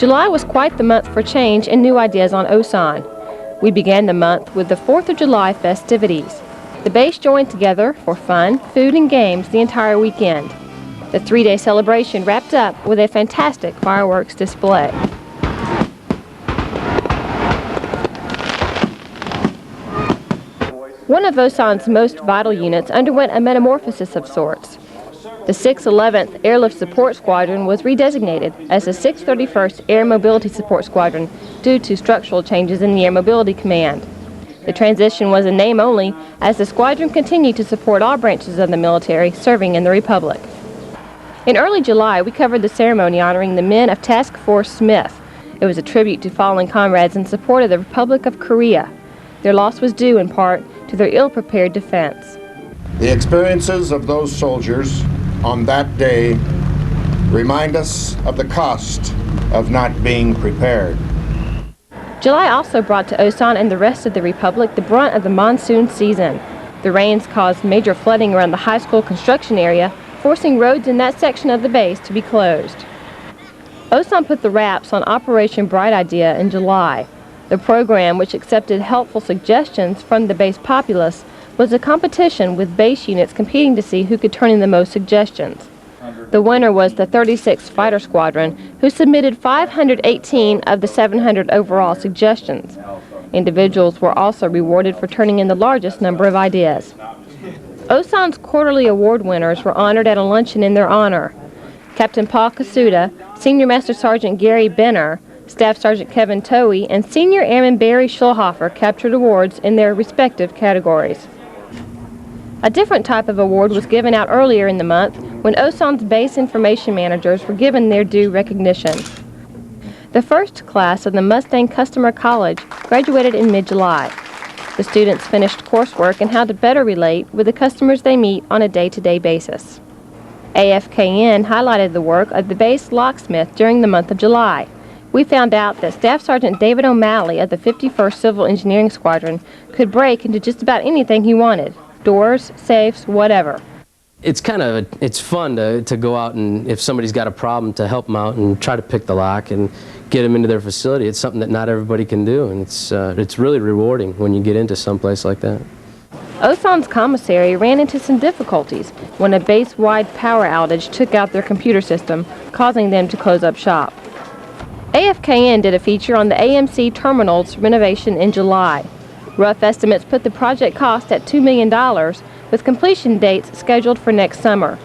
July was quite the month for change and new ideas on Osan. We began the month with the 4th of July festivities. The base joined together for fun, food, and games the entire weekend. The 3-day celebration wrapped up with a fantastic fireworks display. One of Osan's most vital units underwent a metamorphosis of sorts. The 611th Airlift Support Squadron was redesignated as the 631st Air Mobility Support Squadron due to structural changes in the Air Mobility Command. The transition was in name only, as the squadron continued to support all branches of the military serving in the Republic. In early July, we covered the ceremony honoring the men of Task Force Smith. It was a tribute to fallen comrades in support of the Republic of Korea. Their loss was due in part to their ill-prepared defense. The experiences of those soldiers on that day remind us of the cost of not being prepared. July also brought to Osan and the rest of the Republic the brunt of the monsoon season. The rains caused major flooding around the high school construction area, forcing roads in that section of the base to be closed. Osan put the wraps on Operation Bright Idea in July. The program, which accepted helpful suggestions from the base populace, was a competition with base units competing to see who could turn in the most suggestions. The winner was the 36th Fighter Squadron, who submitted 518 of the 700 overall suggestions. Individuals were also rewarded for turning in the largest number of ideas. Osan's quarterly award winners were honored at a luncheon in their honor. Captain Paul Kasuda, Senior Master Sergeant Gary Benner, Staff Sergeant Kevin Towie, and Senior Airman Barry Schulhofer captured awards in their respective categories. A different type of award was given out earlier in the month when Osan's base information managers were given their due recognition. The first class of the Mustang Customer College graduated in mid-July. The students finished coursework in how to better relate with the customers they meet on a day-to-day basis. AFKN highlighted the work of the base locksmith during the month of July. We found out that Staff Sergeant David O'Malley of the 51st Civil Engineering Squadron could break into just about anything he wanted. Doors, safes, whatever. It's fun to go out and if somebody's got a problem to help them out and try to pick the lock and get them into their facility. It's something that not everybody can do, and it's really rewarding when you get into someplace like that. Osan's commissary ran into some difficulties when a base-wide power outage took out their computer system, causing them to close up shop. AFKN did a feature on the AMC terminal's renovation in July. Rough estimates put the project cost at $2 million, with completion dates scheduled for next summer.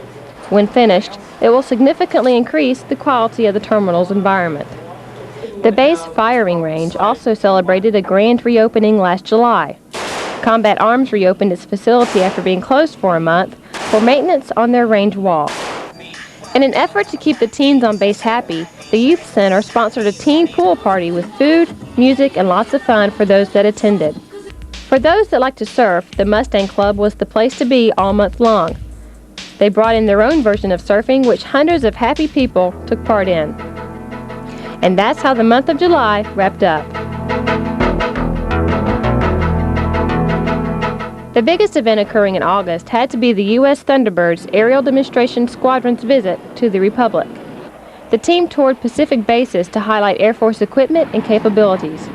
When finished, it will significantly increase the quality of the terminal's environment. The base firing range also celebrated a grand reopening last July. Combat Arms reopened its facility after being closed for a month for maintenance on their range wall. In an effort to keep the teens on base happy, the Youth Center sponsored a teen pool party with food, music, and lots of fun for those that attended. For those that like to surf, the Mustang Club was the place to be all month long. They brought in their own version of surfing, which hundreds of happy people took part in. And that's how the month of July wrapped up. The biggest event occurring in August had to be the U.S. Thunderbirds Aerial Demonstration Squadron's visit to the Republic. The team toured Pacific bases to highlight Air Force equipment and capabilities.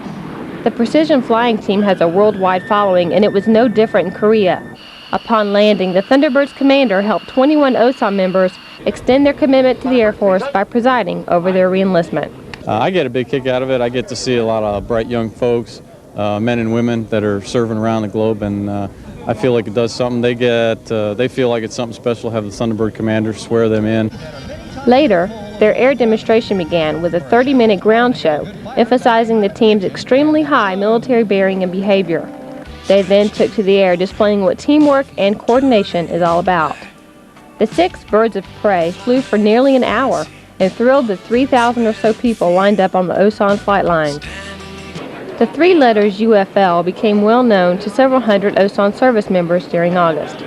The precision flying team has a worldwide following, and it was no different in Korea. Upon landing, the Thunderbirds commander helped 21 Osan members extend their commitment to the Air Force by presiding over their reenlistment. I get a big kick out of it. I get to see a lot of bright young folks, men and women that are serving around the globe, and I feel like it does something. They feel like it's something special to have the Thunderbird commander swear them in. Later, their air demonstration began with a 30-minute ground show, emphasizing the team's extremely high military bearing and behavior. They then took to the air, displaying what teamwork and coordination is all about. The 6 birds of prey flew for nearly an hour and thrilled the 3,000 or so people lined up on the Osan flight lines. The 3 letters UFL became well known to several hundred Osan service members during August.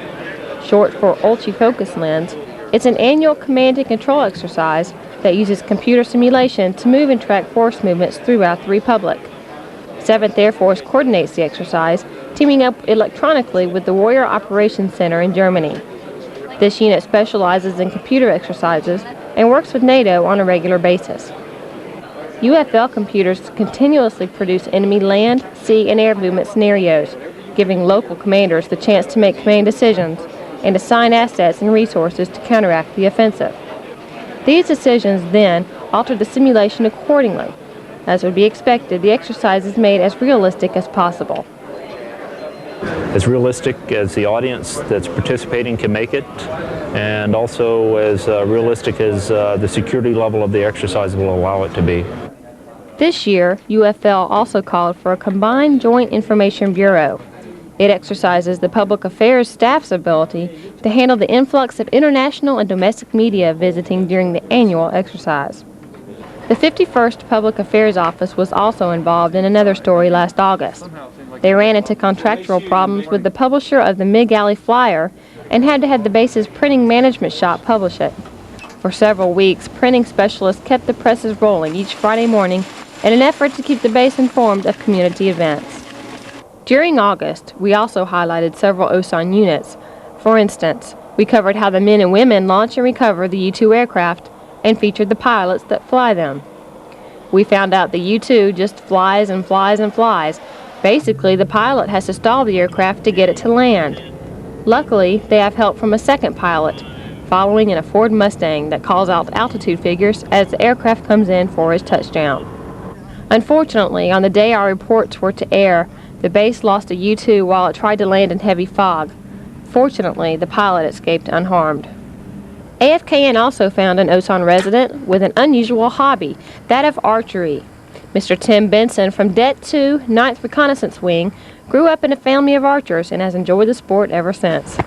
Short for Ulchi Focus Lens, it's an annual command and control exercise that uses computer simulation to move and track force movements throughout the Republic. 7th Air Force coordinates the exercise, teaming up electronically with the Warrior Operations Center in Germany. This unit specializes in computer exercises and works with NATO on a regular basis. UFL computers continuously produce enemy land, sea, and air movement scenarios, giving local commanders the chance to make command decisions and assign assets and resources to counteract the offensive. These decisions then alter the simulation accordingly. As would be expected, the exercise is made as realistic as possible. As realistic as the audience that's participating can make it, and also as realistic as the security level of the exercise will allow it to be. This year, UFL also called for a combined Joint Information Bureau. It exercises the public affairs staff's ability to handle the influx of international and domestic media visiting during the annual exercise. The 51st Public Affairs Office was also involved in another story last August. They ran into contractual problems with the publisher of the Mid-Alley Flyer and had to have the base's printing management shop publish it. For several weeks, printing specialists kept the presses rolling each Friday morning in an effort to keep the base informed of community events. During August, we also highlighted several Osan units. For instance, we covered how the men and women launch and recover the U-2 aircraft and featured the pilots that fly them. We found out the U-2 just flies and flies and flies. Basically, the pilot has to stall the aircraft to get it to land. Luckily, they have help from a second pilot, following in a Ford Mustang that calls out altitude figures as the aircraft comes in for its touchdown. Unfortunately, on the day our reports were to air, the base lost a U-2 while it tried to land in heavy fog. Fortunately, the pilot escaped unharmed. AFKN also found an Osan resident with an unusual hobby, that of archery. Mr. Tim Benson from Det 2, 9th Reconnaissance Wing, grew up in a family of archers and has enjoyed the sport ever since.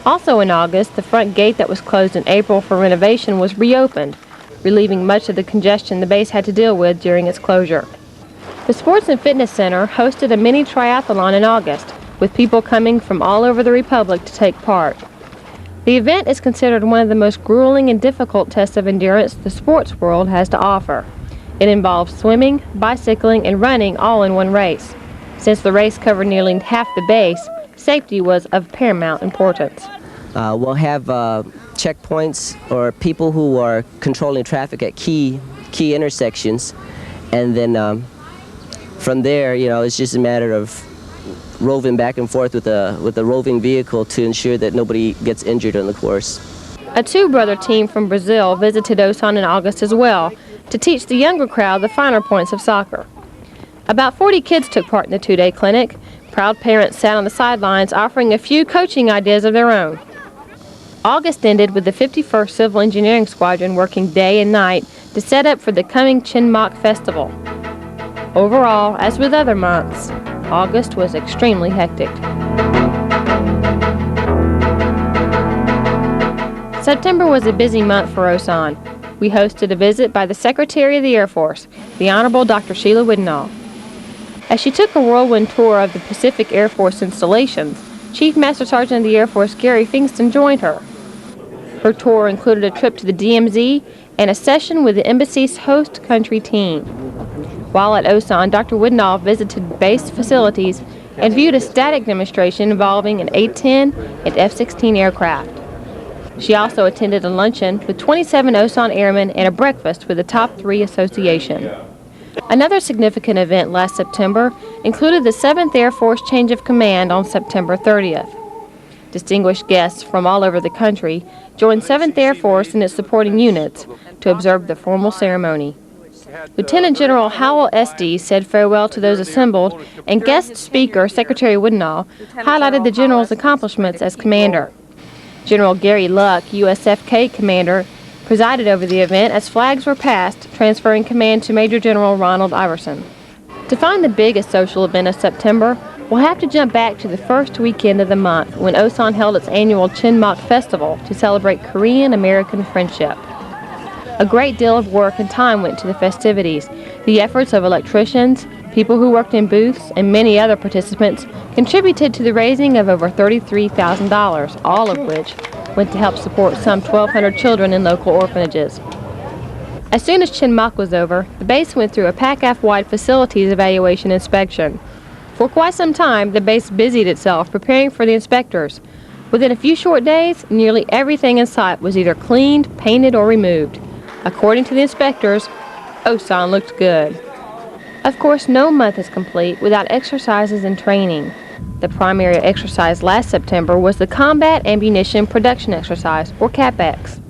Also in August, the front gate that was closed in April for renovation was reopened, relieving much of the congestion the base had to deal with during its closure. The Sports and Fitness Center hosted a mini triathlon in August, with people coming from all over the Republic to take part. The event is considered one of the most grueling and difficult tests of endurance the sports world has to offer. It involves swimming, bicycling, and running all in one race. Since the race covered nearly half the base, safety was of paramount importance. We'll have checkpoints or people who are controlling traffic at key intersections, and then from there, it's just a matter of roving back and forth with a roving vehicle to ensure that nobody gets injured on the course. A two-brother team from Brazil visited Osan in August as well to teach the younger crowd the finer points of soccer. About 40 kids took part in the two-day clinic. Proud parents sat on the sidelines offering a few coaching ideas of their own. August ended with the 51st Civil Engineering Squadron working day and night to set up for the coming Chinmak Festival. Overall, as with other months, August was extremely hectic. September was a busy month for Osan. We hosted a visit by the Secretary of the Air Force, the Honorable Dr. Sheila Widnall. As she took a whirlwind tour of the Pacific Air Force installations, Chief Master Sergeant of the Air Force Gary Fingston joined her. Her tour included a trip to the DMZ and a session with the embassy's host country team. While at Osan, Dr. Widnall visited base facilities and viewed a static demonstration involving an A-10 and F-16 aircraft. She also attended a luncheon with 27 Osan airmen and a breakfast with the Top 3 Association. Another significant event last September included the 7th Air Force change of command on September 30th. Distinguished guests from all over the country joined 7th Air Force and its supporting units to observe the formal ceremony. Lieutenant General Howell Estes said farewell to those assembled, and guest speaker Secretary Widnall highlighted the general's accomplishments as commander. General Gary Luck, USFK commander, presided over the event as flags were passed, transferring command to Major General Ronald Iverson. To find the biggest social event of September, we'll have to jump back to the first weekend of the month when Osan held its annual Chinmak Festival to celebrate Korean-American friendship. A great deal of work and time went to the festivities. The efforts of electricians, people who worked in booths, and many other participants contributed to the raising of over $33,000, all of which went to help support some 1,200 children in local orphanages. As soon as Chinmak was over, the base went through a PACAF-wide facilities evaluation inspection. For quite some time, the base busied itself preparing for the inspectors. Within a few short days, nearly everything in sight was either cleaned, painted, or removed. According to the inspectors, Osan looked good. Of course, no month is complete without exercises and training. The primary exercise last September was the Combat Ammunition Production Exercise, or CAPEX.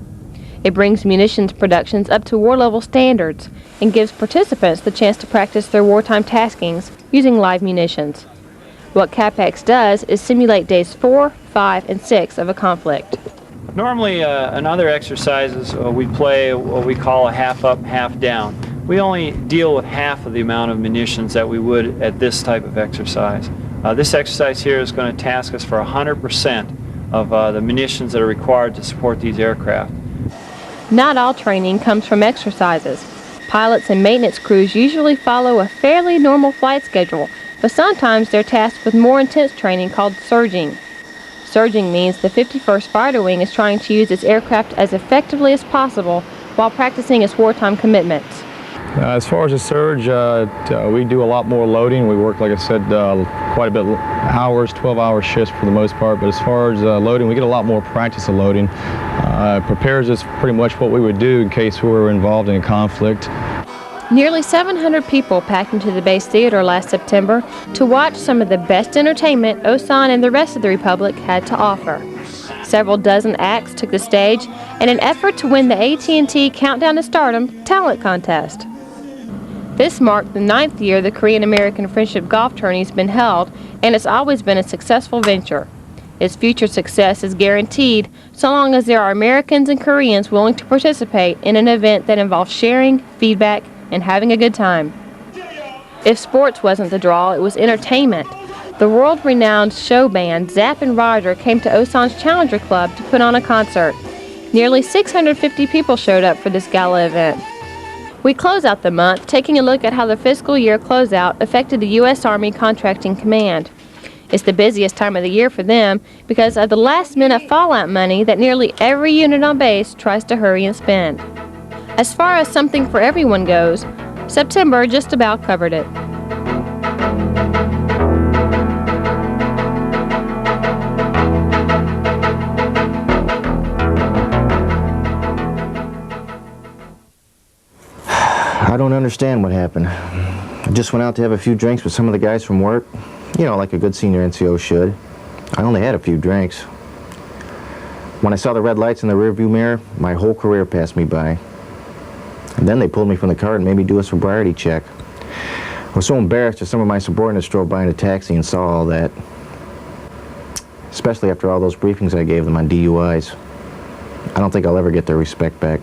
It brings munitions productions up to war-level standards and gives participants the chance to practice their wartime taskings using live munitions. What CAPEX does is simulate days 4, 5, and 6 of a conflict. Normally, in other exercises, we play what we call a half up, half down. We only deal with half of the amount of munitions that we would at this type of exercise. This exercise here is going to task us for 100% of the munitions that are required to support these aircraft. Not all training comes from exercises. Pilots and maintenance crews usually follow a fairly normal flight schedule, but sometimes they're tasked with more intense training called surging. Surging means the 51st Fighter Wing is trying to use its aircraft as effectively as possible while practicing its wartime commitments. As far as the surge, we do a lot more loading. We work, like I said, quite a bit hours, 12-hour shifts for the most part. But as far as loading, we get a lot more practice of loading. It prepares us pretty much what we would do in case we were involved in a conflict. Nearly 700 people packed into the base theater last September to watch some of the best entertainment Osan and the rest of the Republic had to offer. Several dozen acts took the stage in an effort to win the AT&T Countdown to Stardom talent contest. This marked the 9th year the Korean-American Friendship Golf Tourney has been held, and it's always been a successful venture. Its future success is guaranteed so long as there are Americans and Koreans willing to participate in an event that involves sharing, feedback, and having a good time. If sports wasn't the draw, it was entertainment. The world-renowned show band Zapp and Roger came to Osan's Challenger Club to put on a concert. Nearly 650 people showed up for this gala event. We close out the month taking a look at how the fiscal year closeout affected the U.S. Army Contracting Command. It's the busiest time of the year for them because of the last-minute fallout money that nearly every unit on base tries to hurry and spend. As far as something for everyone goes, September just about covered it. I don't understand what happened. I just went out to have a few drinks with some of the guys from work. You know, like a good senior NCO should. I only had a few drinks. When I saw the red lights in the rearview mirror, my whole career passed me by. And then they pulled me from the car and made me do a sobriety check. I was so embarrassed that some of my subordinates drove by in a taxi and saw all that. Especially after all those briefings I gave them on DUIs. I don't think I'll ever get their respect back.